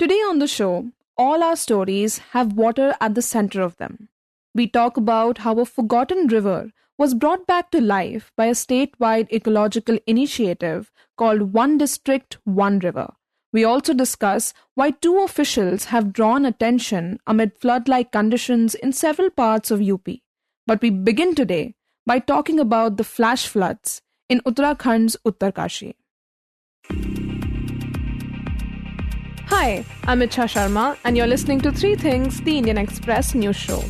Today on the show, all our stories have water at the center of them. We talk about how a forgotten river was brought back to life by a statewide ecological initiative called One District, One River. We also discuss why two officials have drawn attention amid flood-like conditions in several parts of UP. But we begin today by talking about the flash floods in Uttarakhand's Uttarkashi. Hi, I'm Ichha Sharma, and you're listening to Three Things, the Indian Express news show.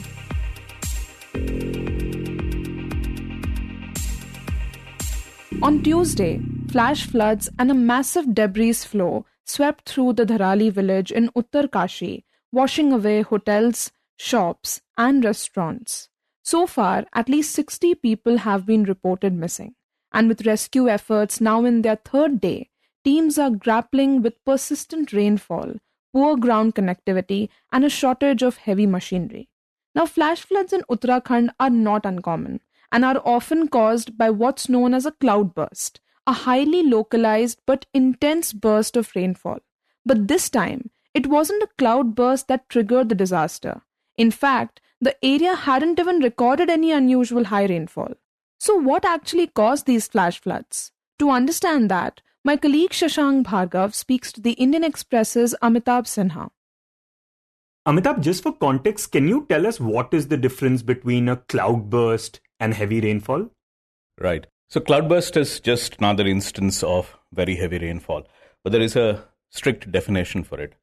On Tuesday, flash floods and a massive debris flow swept through the Dharali village in Uttarkashi, washing away hotels, shops, and restaurants. So far, at least 60 people have been reported missing. And with rescue efforts now in their third day, teams are grappling with persistent rainfall, poor ground connectivity, and a shortage of heavy machinery. Now, flash floods in Uttarakhand are not uncommon and are often caused by what's known as a cloudburst, a highly localized but intense burst of rainfall. But this time, it wasn't a cloudburst that triggered the disaster. In fact, the area hadn't even recorded any unusual high rainfall. So what actually caused these flash floods? To understand that, my colleague Shasahnk Bhargava speaks to the Indian Express's Amitabh Sinha. Amitabh, just for context, can you tell us what is the difference between a cloudburst and heavy rainfall? Right. So cloudburst is just another instance of very heavy rainfall, but there is a strict definition for it.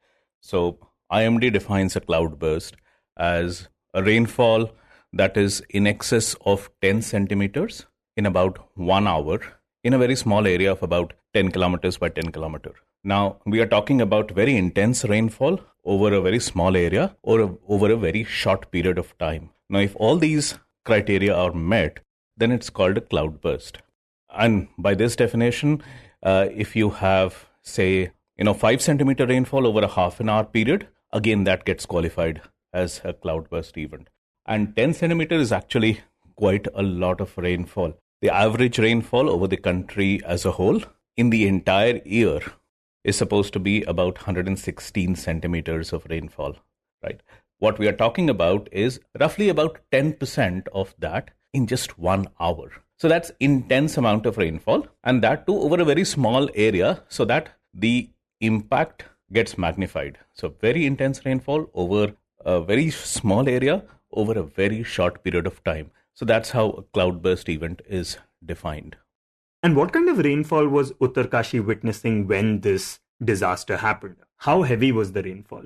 So IMD defines a cloudburst as a rainfall that is in excess of 10 centimeters in about 1 hour in a very small area of about 10 kilometers by 10 kilometers. Now, we are talking about very intense rainfall over a very small area or over a very short period of time. Now, if all these criteria are met, then it's called a cloudburst. And by this definition, if you have, say, 5 centimeter rainfall over a half an hour period, again, that gets qualified as a cloudburst event. And 10 centimeters is actually quite a lot of rainfall. The average rainfall over the country as a whole in the entire year is supposed to be about 116 centimeters of rainfall, right? What we are talking about is roughly about 10% of that in just 1 hour. So that's intense amount of rainfall, and that too over a very small area, so that the impact gets magnified. So very intense rainfall over a very small area over a very short period of time. So that's how a cloudburst event is defined. And what kind of rainfall was Uttarkashi witnessing when this disaster happened? How heavy was the rainfall?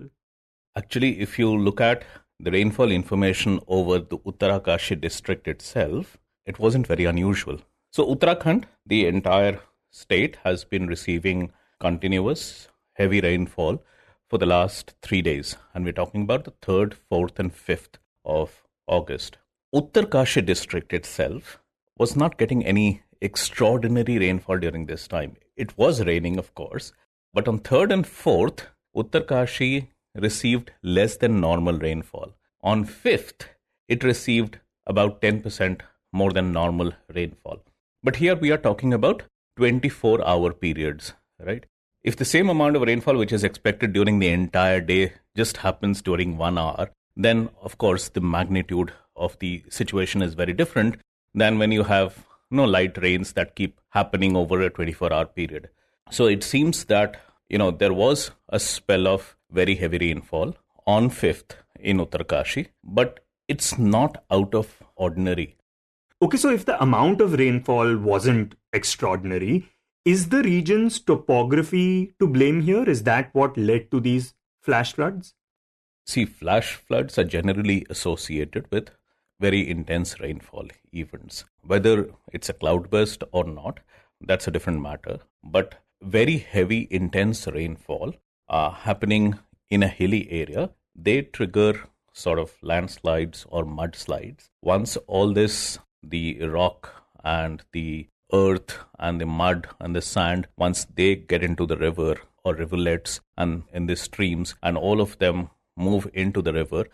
Actually, if you look at the rainfall information over the Uttarkashi district itself, it wasn't very unusual. So Uttarakhand, the entire state, has been receiving continuous heavy rainfall for the last 3 days. And we're talking about the 3rd, 4th and 5th of August. Uttarkashi district itself was not getting any extraordinary rainfall during this time. It was raining, of course, but on 3rd and 4th, Uttarkashi received less than normal rainfall. On 5th, it received about 10% more than normal rainfall. But here we are talking about 24-hour periods, right? If the same amount of rainfall which is expected during the entire day just happens during 1 hour, then of course the magnitude of the situation is very different than when you have light rains that keep happening over a 24-hour period. So it seems that, there was a spell of very heavy rainfall on 5th in Uttarkashi, but it's not out of ordinary. Okay, so if the amount of rainfall wasn't extraordinary, is the region's topography to blame here? Is that what led to these flash floods? See, flash floods are generally associated with very intense rainfall events. Whether it's a cloudburst or not, that's a different matter. But very heavy, intense rainfall happening in a hilly area, they trigger sort of landslides or mudslides. Once all this, the rock and the earth and the mud and the sand, once they get into the river or rivulets and in the streams, and all of them move into the river,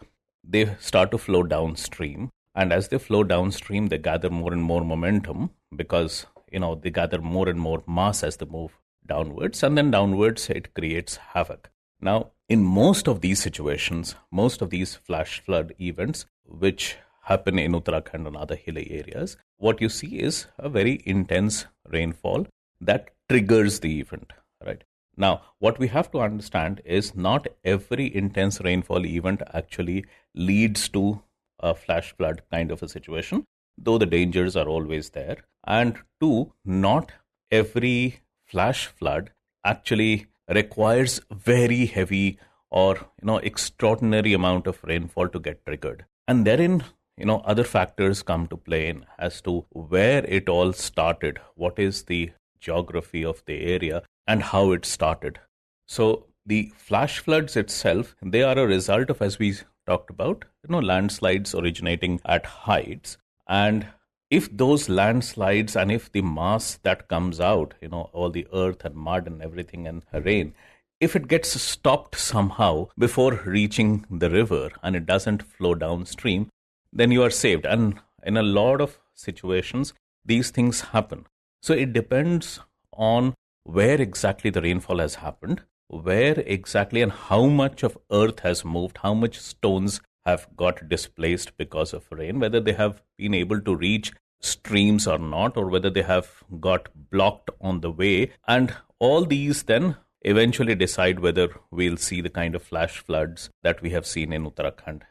they start to flow downstream. And as they flow downstream, they gather more and more momentum because, they gather more and more mass as they move downwards. And then downwards, it creates havoc. Now, in most of these situations, most of these flash flood events, which happen in Uttarakhand and other hilly areas, what you see is a very intense rainfall that triggers the event, right? Now, what we have to understand is not every intense rainfall event actually leads to a flash flood kind of a situation, though the dangers are always there. And two, not every flash flood actually requires very heavy or extraordinary amount of rainfall to get triggered. And therein, other factors come to play in as to where it all started, what is the geography of the area and how it started. So the flash floods itself, they are a result of, as we talked about, landslides originating at heights. And if those landslides and if the mass that comes out, all the earth and mud and everything and rain, if it gets stopped somehow before reaching the river and it doesn't flow downstream, then you are saved. And in a lot of situations, these things happen. So it depends on where exactly the rainfall has happened, where exactly and how much of earth has moved, how much stones have got displaced because of rain, whether they have been able to reach streams or not, or whether they have got blocked on the way. And all these then eventually decide whether we'll see the kind of flash floods that we have seen in Uttarakhand.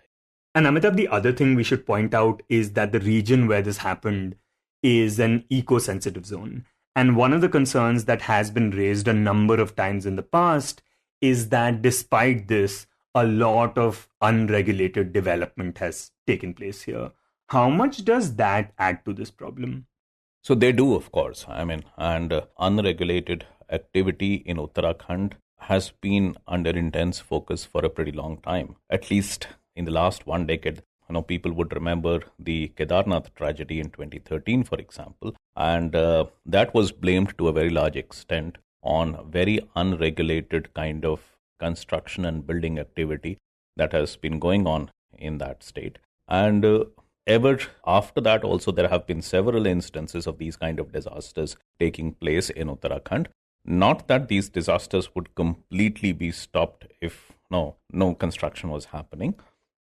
And Amitabh, the other thing we should point out is that the region where this happened is an eco-sensitive zone. And one of the concerns that has been raised a number of times in the past is that despite this, a lot of unregulated development has taken place here. How much does that add to this problem? So they do, of course. And unregulated activity in Uttarakhand has been under intense focus for a pretty long time. At least in the last one decade, people would remember the Kedarnath tragedy in 2013, for example. And that was blamed to a very large extent on very unregulated kind of construction and building activity that has been going on in that state. And ever after that also, there have been several instances of these kind of disasters taking place in Uttarakhand. Not that these disasters would completely be stopped if no construction was happening.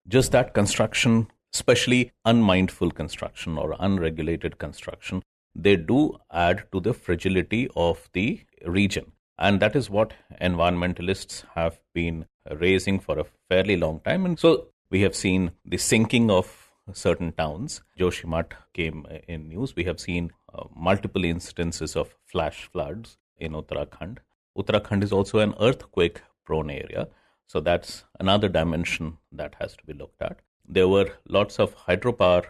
Just that construction, especially unmindful construction or unregulated construction, they do add to the fragility of the region. And that is what environmentalists have been raising for a fairly long time. And so we have seen the sinking of certain towns. Joshimath came in news. We have seen multiple instances of flash floods in Uttarakhand. Uttarakhand is also an earthquake-prone area. So that's another dimension that has to be looked at. There were lots of hydropower,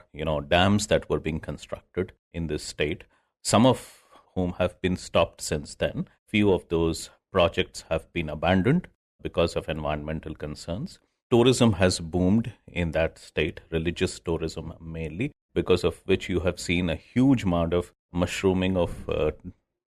dams that were being constructed in this state, some of whom have been stopped since then. Few of those projects have been abandoned because of environmental concerns. Tourism has boomed in that state, religious tourism mainly, because of which you have seen a huge amount of mushrooming of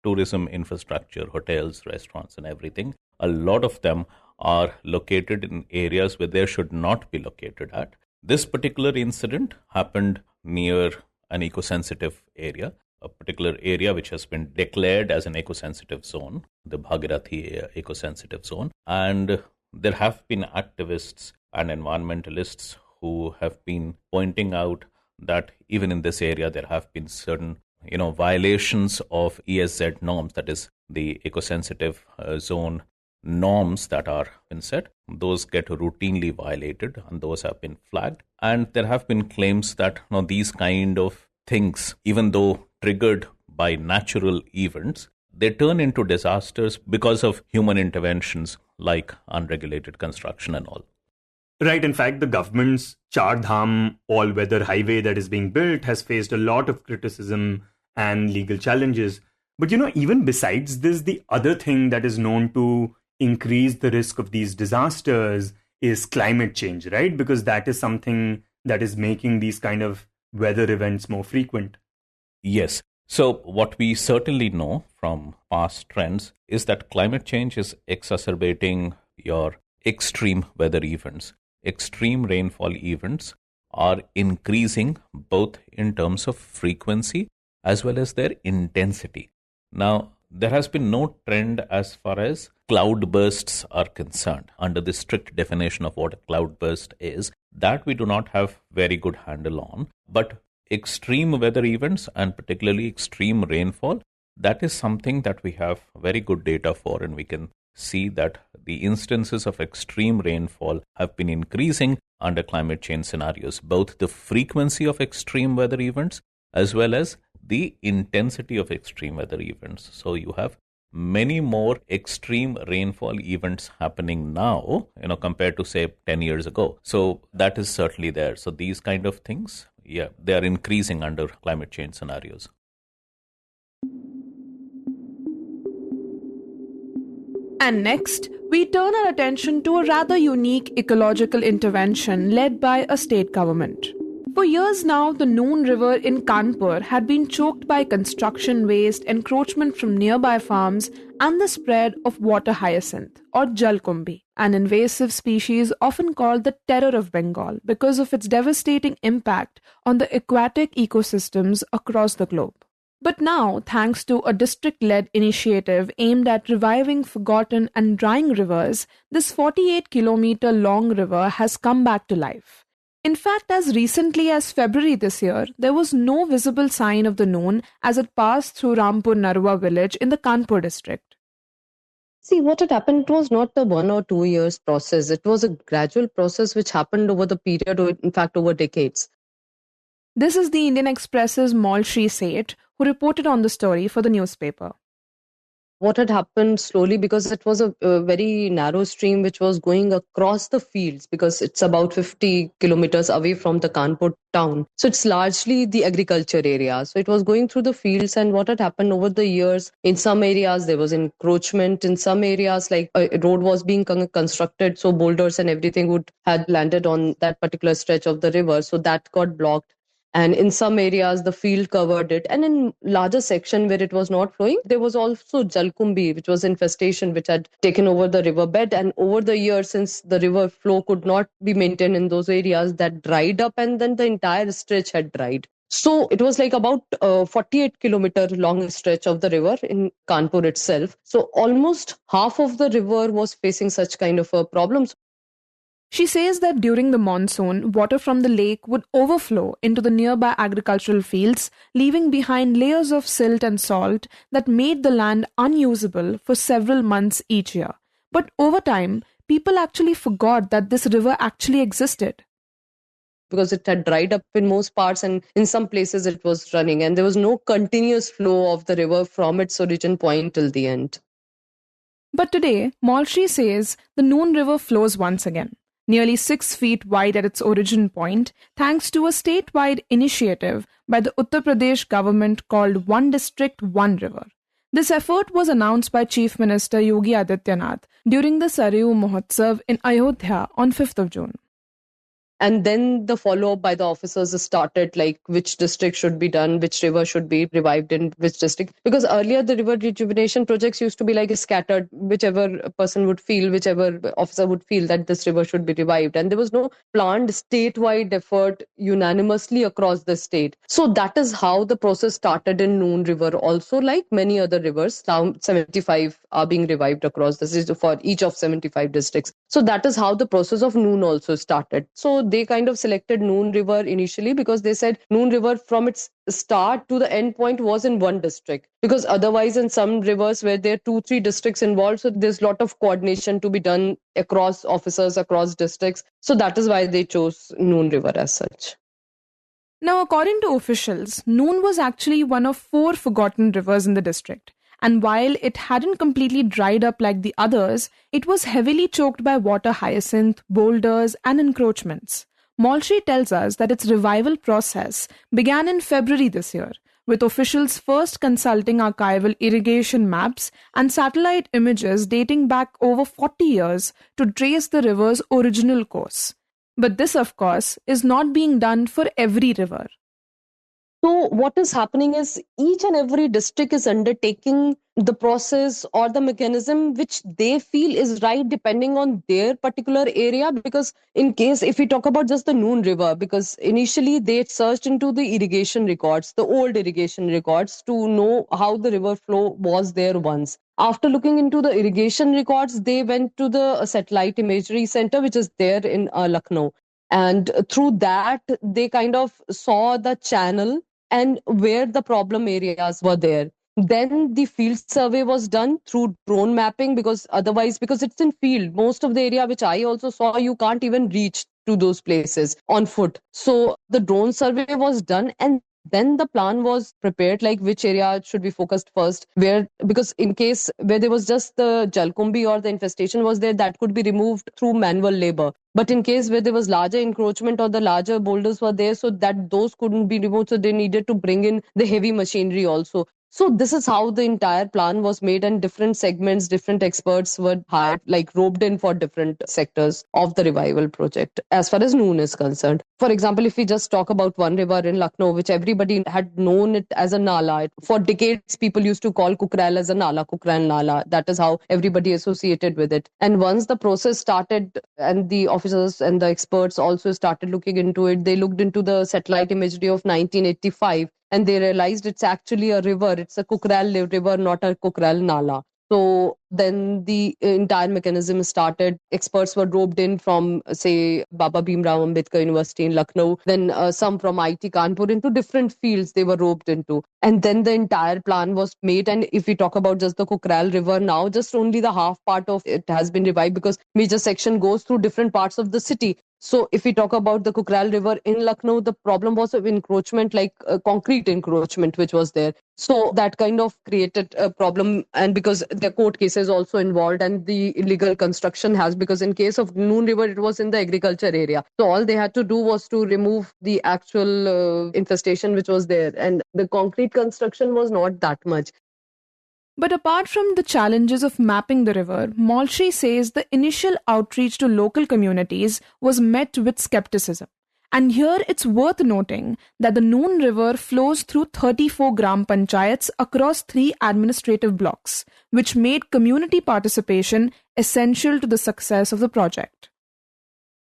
tourism infrastructure, hotels, restaurants, and everything. A lot of them are located in areas where they should not be located at. This particular incident happened near an eco-sensitive area, a particular area which has been declared as an eco-sensitive zone, the Bhagirathi eco-sensitive zone. And there have been activists and environmentalists who have been pointing out that even in this area there have been certain violations of ESZ norms, that is the eco-sensitive zone norms that are been set. Those get routinely violated and those have been flagged. And there have been claims that these kind of things, even though triggered by natural events, they turn into disasters because of human interventions like unregulated construction and all. Right. In fact, the government's Char Dham all-weather highway that is being built has faced a lot of criticism and legal challenges. But even besides this, the other thing that is known to increase the risk of these disasters is climate change, right? Because that is something that is making these kind of weather events more frequent. Yes. So what we certainly know from past trends is that climate change is exacerbating your extreme weather events. Extreme rainfall events are increasing both in terms of frequency as well as their intensity. Now, there has been no trend as far as cloud bursts are concerned. Under the strict definition of what a cloud burst is, that we do not have very good handle on. But extreme weather events and particularly extreme rainfall, that is something that we have very good data for, and we can see that the instances of extreme rainfall have been increasing under climate change scenarios, both the frequency of extreme weather events as well as the intensity of extreme weather events. So you have many more extreme rainfall events happening now, compared to say 10 years ago. So that is certainly there. So these kind of things, they are increasing under climate change scenarios. And next, we turn our attention to a rather unique ecological intervention led by a state government. For years now, the Noon River in Kanpur had been choked by construction waste, encroachment from nearby farms, and the spread of water hyacinth, or jalkumbi, an invasive species often called the terror of Bengal because of its devastating impact on the aquatic ecosystems across the globe. But now, thanks to a district-led initiative aimed at reviving forgotten and drying rivers, this 48-kilometer long river has come back to life. In fact, as recently as February this year, there was no visible sign of the Noon as it passed through Rampur Narwa village in the Kanpur district. See, what had happened was not a 1 or 2 years process. It was a gradual process which happened over the period, or in fact over decades. This is the Indian Express's Maulshree Seth, who reported on the story for the newspaper. What had happened slowly, because it was a very narrow stream which was going across the fields, because it's about 50 kilometers away from the Kanpur town. So it's largely the agriculture area. So it was going through the fields, and what had happened over the years, in some areas there was encroachment, in some areas like a road was being constructed, so boulders and everything had landed on that particular stretch of the river, so that got blocked. And in some areas, the field covered it. And in larger section where it was not flowing, there was also jalkumbi, which was infestation, which had taken over the riverbed. And over the years, since the river flow could not be maintained in those areas, that dried up, and then the entire stretch had dried. So it was like about 48-kilometer long stretch of the river in Kanpur itself. So almost half of the river was facing such kind of a problem. She says that during the monsoon, water from the lake would overflow into the nearby agricultural fields, leaving behind layers of silt and salt that made the land unusable for several months each year. But over time, people actually forgot that this river actually existed. Because it had dried up in most parts, and in some places it was running, and there was no continuous flow of the river from its origin point till the end. But today, Maulshree says the Noon River flows once again, nearly 6 feet wide at its origin point, thanks to a statewide initiative by the Uttar Pradesh government called One District, One River. This effort was announced by Chief Minister Yogi Adityanath during the Saryu Mahotsav in Ayodhya on 5th of June. And then the follow-up by the officers started, like which district should be done, which river should be revived in which district. Because earlier the river rejuvenation projects used to be like scattered, whichever person would feel, whichever officer would feel that this river should be revived. And there was no planned statewide effort unanimously across the state. So that is how the process started in Noon River. Also, like many other rivers, now 75 are being revived across the state for each of 75 districts. So that is how the process of Noon also started. So they kind of selected Noon River initially because they said Noon River from its start to the end point was in one district. Because otherwise in some rivers where there are 2-3 districts involved, so there's a lot of coordination to be done across officers, across districts. So that is why they chose Noon River as such. Now, according to officials, Noon was actually one of 4 forgotten rivers in the district. And while it hadn't completely dried up like the others, it was heavily choked by water hyacinth, boulders, and encroachments. Maulshree tells us that its revival process began in February this year, with officials first consulting archival irrigation maps and satellite images dating back over 40 years to trace the river's original course. But this, of course, is not being done for every river. So what is happening is each and every district is undertaking the process or the mechanism which they feel is right depending on their particular area. Because in case if we talk about just the Noon River, because initially they searched into the irrigation records, the old irrigation records, to know how the river flow was there once. After looking into the irrigation records, they went to the satellite imagery center which is there in Lucknow, and through that they kind of saw the channel and where the problem areas were there. Then the field survey was done through drone mapping, because otherwise, because it's in field, most of the area which I also saw, you can't even reach to those places on foot. So the drone survey was done, and then the plan was prepared, like which area should be focused first, where, because in case where there was just the jalkumbi or the infestation was there, that could be removed through manual labor. But in case where there was larger encroachment or the larger boulders were there, so that those couldn't be removed, so they needed to bring in the heavy machinery also. So this is how the entire plan was made, and different segments, different experts were hired, like roped in for different sectors of the revival project as far as Noon is concerned. For example, if we just talk about one river in Lucknow, which everybody had known it as a Nala. For decades, people used to call Kukrel as a Nala, Kukral Nala. That is how everybody associated with it. And once the process started and the officers and the experts also started looking into it, they looked into the satellite imagery of 1985, and they realized it's actually a river. It's a Kukral river, not a Kukral Nala. So then the entire mechanism started. Experts were roped in from, say, Baba Bhimrao Ambedkar University in Lucknow, then some from IT Kanpur, into different fields they were roped into. And then the entire plan was made. And if we talk about just the Kukral River now, just only the half part of it has been revived, because major section goes through different parts of the city. So if we talk about the Kukral River in Lucknow, the problem was of encroachment, like concrete encroachment, which was there. So that kind of created a problem. And because the court cases also involved, and the illegal construction has, because in case of Noon River, it was in the agriculture area. So all they had to do was to remove the actual infestation which was there. And the concrete construction was not that much. But apart from the challenges of mapping the river, Maulshree says the initial outreach to local communities was met with skepticism. And here it's worth noting that the Noon River flows through 34 gram panchayats across 3 administrative blocks, which made community participation essential to the success of the project.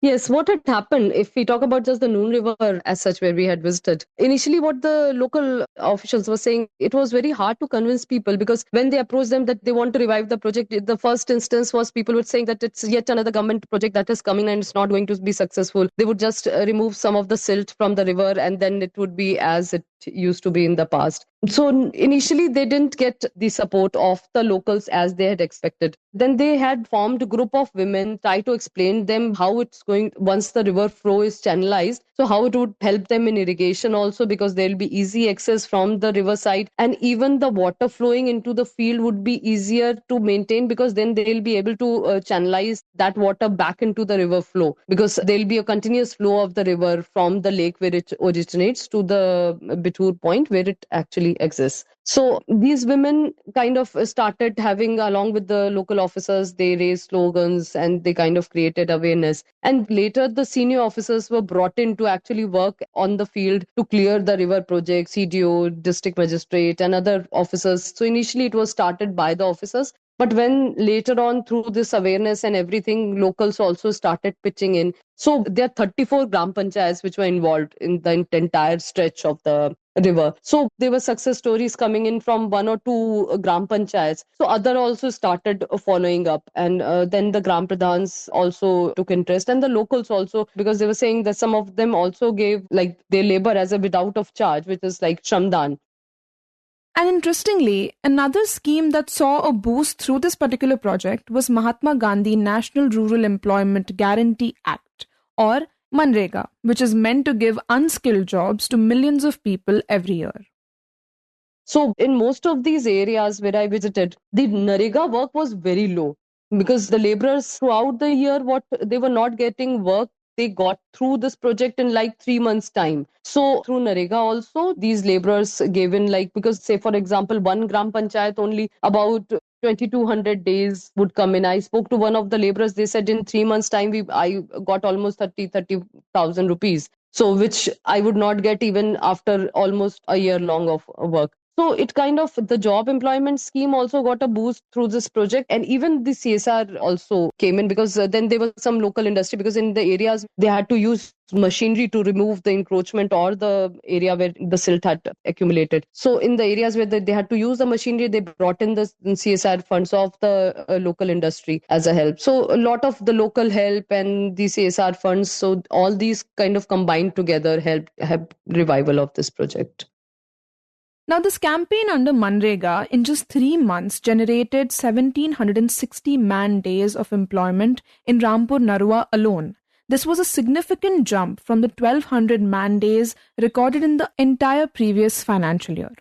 Yes, what had happened, if we talk about just the Noon River as such, where we had visited, initially what the local officials were saying, it was very hard to convince people, because when they approached them that they want to revive the project, the first instance was people were saying that it's yet another government project that is coming and it's not going to be successful. They would just remove some of the silt from the river, and then it would be as it used to be in the past. So initially they didn't get the support of the locals as they had expected. Then they had formed a group of women, try to explain them how it's going once the river flow is channelized. So how it would help them in irrigation also, because there'll be easy access from the riverside, and even the water flowing into the field would be easier to maintain, because then they'll be able to channelize that water back into the river flow, because there'll be a continuous flow of the river from the lake where it originates to the Bitur point where it actually exists. So these women kind of started having, along with the local officers, they raised slogans and they kind of created awareness. And later the senior officers were brought in to actually work on the field to clear the river project, CDO, district magistrate and other officers. So initially it was started by the officers. But when later on, through this awareness and everything, locals also started pitching in. So there are 34 gram panchayats which were involved in the entire stretch of the river. So there were success stories coming in from 1 or 2 gram panchayats. So other also started following up, and then the gram pradhans also took interest, and the locals also, because they were saying that some of them also gave like their labor as a without of charge, which is like shramdan. And interestingly, another scheme that saw a boost through this particular project was Mahatma Gandhi National Rural Employment Guarantee Act, or Manrega, which is meant to give unskilled jobs to millions of people every year. So in most of these areas where I visited, the Narega work was very low, because the laborers throughout the year, what they were not getting work, they got through this project in like 3 months time. So through Narega also, these laborers gave in, like, because say for example, 1 gram panchayat only about 2200 days would come in. I spoke to one of the laborers. They said in 3 months time, I got almost 30,000 rupees. So which I would not get even after almost a year long of work. So it kind of, the job employment scheme also got a boost through this project. And even the CSR also came in, because then there was some local industry, because in the areas they had to use machinery to remove the encroachment or the area where the silt had accumulated. So in the areas where they had to use the machinery, they brought in the CSR funds of the local industry as a help. So a lot of the local help and the CSR funds, so all these kind of combined together help revival of this project. Now, this campaign under Manrega in just 3 months generated 1,760 man-days of employment in Rampur Narua alone. This was a significant jump from the 1,200 man-days recorded in the entire previous financial year.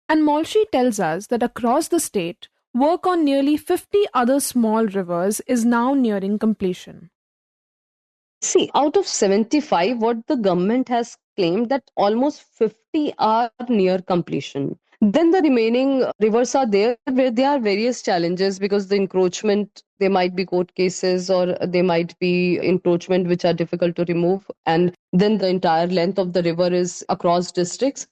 And Maulshree tells us that across the state, work on nearly 50 other small rivers is now nearing completion. See, out of 75, what the government has claimed that almost 50 are near completion. Then the remaining rivers are there where there are various challenges, because the encroachment, there might be court cases or there might be encroachment which are difficult to remove. And then the entire length of the river is across districts.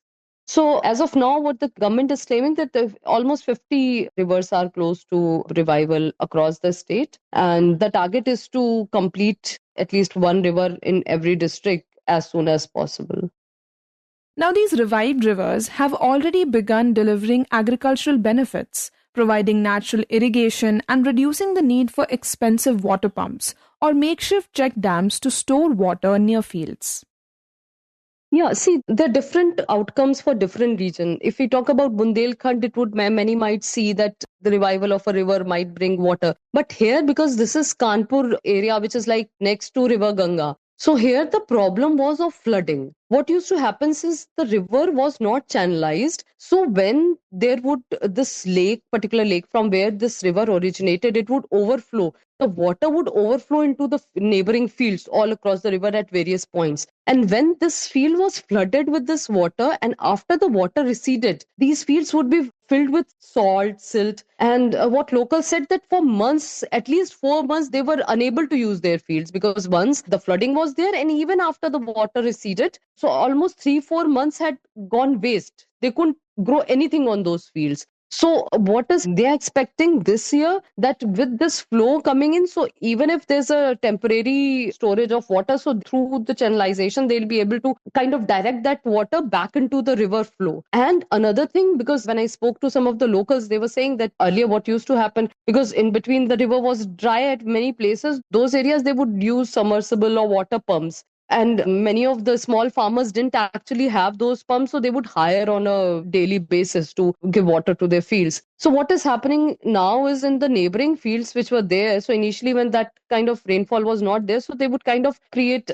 So as of now, what the government is claiming that almost 50 rivers are close to revival across the state. And the target is to complete at least one river in every district as soon as possible. Now, these revived rivers have already begun delivering agricultural benefits, providing natural irrigation and reducing the need for expensive water pumps or makeshift check dams to store water near fields. Yeah, see, there are different outcomes for different regions. If we talk about Bundelkhand, it would, many might see that the revival of a river might bring water. But here, because this is Kanpur area, which is like next to River Ganga, so here the problem was of flooding. What used to happen is the river was not channelized. So when there would, this lake, particular lake from where this river originated, it would overflow. The water would overflow into the neighboring fields all across the river at various points. And when this field was flooded with this water, and after the water receded, these fields would be filled with salt, silt. And what locals said that for months, at least 4 months, they were unable to use their fields, because once the flooding was there, and even after the water receded, so almost 3-4 months had gone waste. They couldn't grow anything on those fields. So what is they are expecting this year, that with this flow coming in, so even if there's a temporary storage of water, so through the channelization, they'll be able to kind of direct that water back into the river flow. And another thing, because when I spoke to some of the locals, they were saying that earlier what used to happen, because in between the river was dry at many places, those areas they would use submersible or water pumps. And many of the small farmers didn't actually have those pumps, so they would hire on a daily basis to give water to their fields. So what is happening now is in the neighboring fields which were there, so initially when that kind of rainfall was not there, so they would kind of create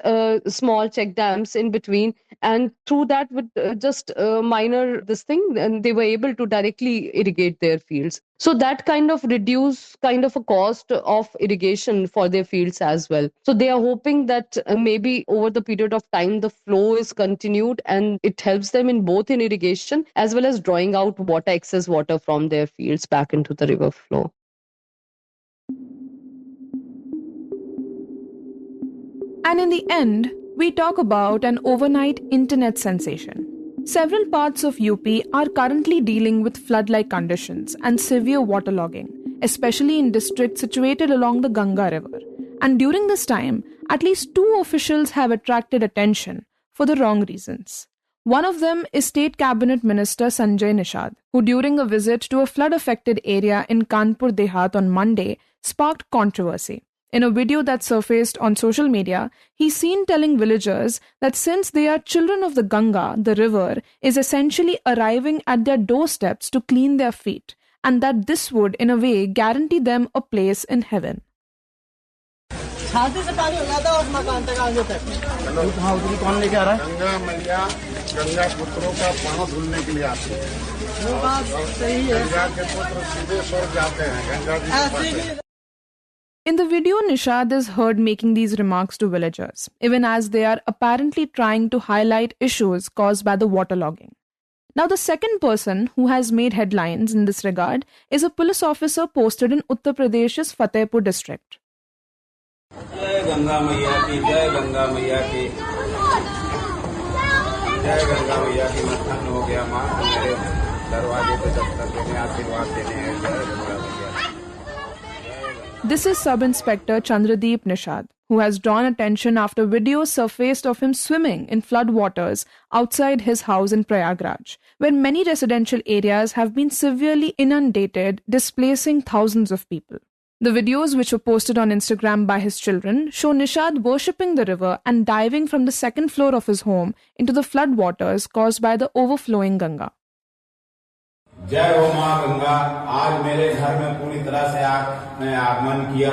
small check dams in between, and through that with just minor this thing, and they were able to directly irrigate their fields. So that kind of reduce kind of a cost of irrigation for their fields as well. So they are hoping that maybe over the period of time the flow is continued, and it helps them in both in irrigation as well as drawing out water, excess water from their fields back into the river flow. And in the end, we talk about an overnight internet sensation. Several parts of UP are currently dealing with flood-like conditions and severe waterlogging, especially in districts situated along the Ganga River. And during this time, at least 2 officials have attracted attention for the wrong reasons. One of them is State Cabinet Minister Sanjay Nishad, who during a visit to a flood-affected area in Kanpur Dehat on Monday sparked controversy. In a video that surfaced on social media, he's seen telling villagers that since they are children of the Ganga, the river is essentially arriving at their doorsteps to clean their feet, and that this would, in a way, guarantee them a place in heaven. Ganga पुत्रों का पाँव धुलने के लिए आते हैं। वो बात सही है। गंगा के पुत्र सीधे स्वर्ग जाते हैं। Ganga ji In the video, Nishad is heard making these remarks to villagers, even as they are apparently trying to highlight issues caused by the waterlogging. Now, the second person who has made headlines in this regard is a police officer posted in Uttar Pradesh's Fatehpur district. जय गंगा मैया की, जय गंगा मैया की, जय गंगा मैया की। मत्थन हो गया माँ मेरे दरवाजे पे दस्तक देने आशीर्वाद देने जय गंगा मैया। This is Sub-Inspector Chandradeep Nishad, who has drawn attention after videos surfaced of him swimming in flood waters outside his house in Prayagraj, where many residential areas have been severely inundated, displacing thousands of people. The videos, which were posted on Instagram by his children, show Nishad worshipping the river and diving from the second floor of his home into the flood waters caused by the overflowing Ganga. जय हो माँ गंगा। आज मेरे घर में पूरी तरह से आपने आगमन किया।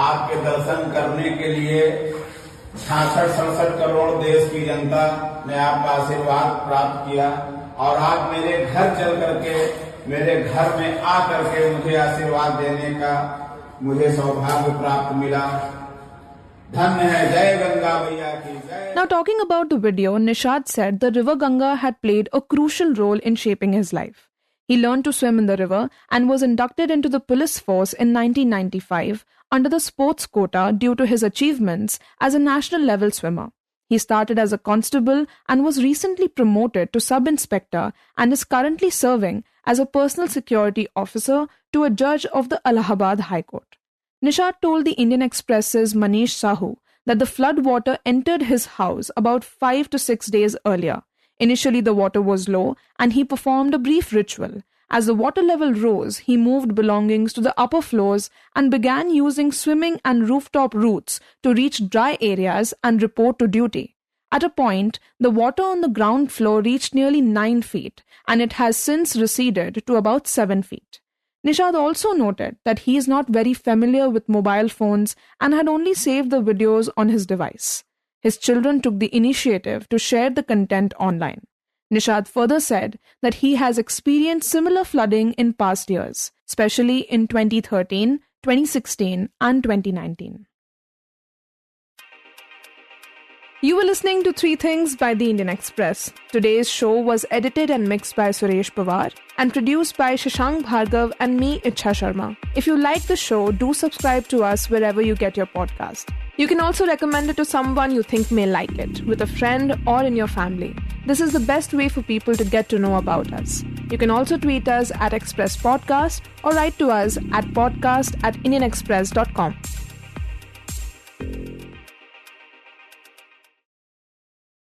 आपके दर्शन करने के लिए 66-67 करोड़ देश की जनता ने आपका आशीर्वाद प्राप्त किया और आप मेरे घर चल करके मेरे घर में आ करके मुझे आशीर्वाद देने का मुझे सौभाग्य प्राप्त मिला। धन्य है, जय गंगा मैया की जय। Now, talking about the video, Nishad said the river Ganga had played a crucial role in shaping his life. He learned to swim in the river and was inducted into the police force in 1995 under the sports quota due to his achievements as a national level swimmer. He started as a constable and was recently promoted to sub-inspector and is currently serving as a personal security officer to a judge of the Allahabad High Court. Nishad told the Indian Express's Manish Sahu that the flood water entered his house about 5 to 6 days earlier. Initially, the water was low and he performed a brief ritual. As the water level rose, he moved belongings to the upper floors and began using swimming and rooftop routes to reach dry areas and report to duty. At a point, the water on the ground floor reached nearly 9 feet and it has since receded to about 7 feet. Nishad also noted that he is not very familiar with mobile phones and had only saved the videos on his device. His children took the initiative to share the content online. Nishad further said that he has experienced similar flooding in past years, especially in 2013, 2016 and 2019. You were listening to 3 Things by the Indian Express. Today's show was edited and mixed by Suresh Pawar and produced by Shasahnk, Bhargava and me, Ichha Sharma. If you like the show, do subscribe to us wherever you get your podcast. You can also recommend it to someone you think may like it, with a friend or in your family. This is the best way for people to get to know about us. You can also tweet us at Express Podcast or write to us at podcast@indianexpress.com.